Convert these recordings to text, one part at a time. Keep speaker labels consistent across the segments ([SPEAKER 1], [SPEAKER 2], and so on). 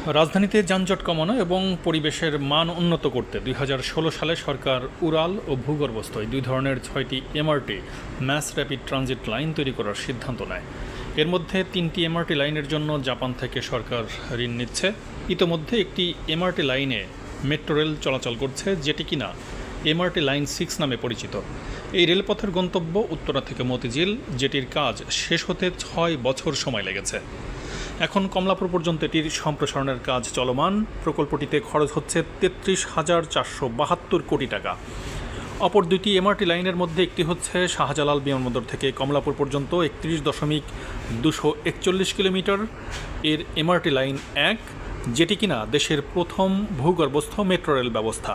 [SPEAKER 1] রাজধানীতে যানজট কমানো এবং পরিবেশের মান উন্নত করতে 2016 সালে সরকার উড়াল ও ভূগর্ভস্থ এই দুই ধরনের 6টি MRT mass rapid transit line তৈরি করার সিদ্ধান্ত নেয়। এর মধ্যে 3টি এমআরটি লাইনের জন্য জাপান থেকে সরকার ঋণ নিচ্ছে। ইতোমধ্যে একটি এমআরটি লাইনে মেট্রো রেল চলাচল করছে, যেটি কিনা এমআরটি লাইন 6 নামে পরিচিত। এই রেলপথের গন্তব্য উত্তরা থেকে মতিঝিল, যেটির কাজ শেষ হতে 6 বছর সময় লেগেছে। এখন কমলাপুর পর্যন্ত এটির সম্প্রসারণের কাজ চলমান। প্রকল্পটিতে খরচ হচ্ছে 33,472 কোটি টাকা। অপর দুইটি এমআরটি লাইনের মধ্যে একটি হচ্ছে শাহজালাল বিমানবন্দর থেকে কমলাপুর পর্যন্ত 31.241 কিলোমিটার এর এমআরটি লাইন 1, যেটি কিনা দেশের প্রথম ভূগর্ভস্থ মেট্রো রেল ব্যবস্থা।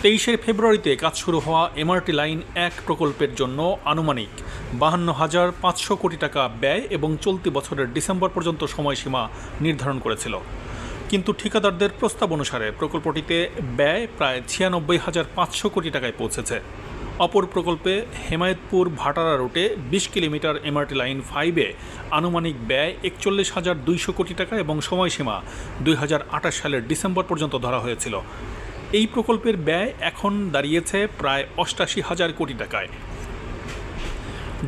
[SPEAKER 1] 23 ফেব্রুয়ারিতে কাজ শুরু হওয়া এমআরটি লাইন 1 প্রকল্পের জন্য আনুমানিক 52,500 কোটি টাকা ব্যয় এবং চলতি বছরের ডিসেম্বর পর্যন্ত সময়সীমা নির্ধারণ করেছিল। কিন্তু ঠিকাদারদের প্রস্তাব অনুসারে প্রকল্পটিতে ব্যয় প্রায় 96,500 কোটি টাকায় পৌঁছেছে। অপর প্রকল্পে হেমায়েতপুর ভাটারা রুটে 20 কিলোমিটার এমআরটি লাইন 5-এ আনুমানিক ব্যয় 41,200 কোটি টাকা এবং সময়সীমা 2028 সালের ডিসেম্বর পর্যন্ত ধরা হয়েছিল। এই প্রকল্পের ব্যয় এখন দাঁড়িয়েছে প্রায় 88,000 কোটি টাকায়।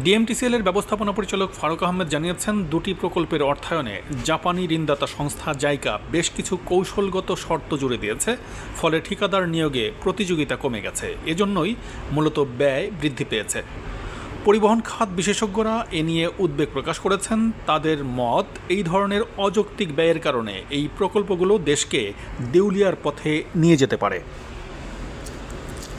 [SPEAKER 1] ডিএমটিসিএল-এর ব্যবস্থাপনা পরিচালক ফারুক আহমেদ জানিয়েছেন, দুটি প্রকল্পের অর্থায়নে জাপানি ঋণদাতা সংস্থা জাইকা বেশ কিছু কৌশলগত শর্ত জুড়ে দিয়েছে, ফলে ঠিকাদার নিয়োগে প্রতিযোগিতা কমে গেছে। এজন্যই মূলত ব্যয় বৃদ্ধি পেয়েছে। পরিবহন খাত বিশেষজ্ঞরা এ নিয়ে উদ্বেগ প্রকাশ করেছেন। তাদের মত, এই ধরনের অযৌক্তিক ব্যয়ের কারণে এই প্রকল্পগুলো দেশকে দেউলিয়ার পথে নিয়ে যেতে পারে।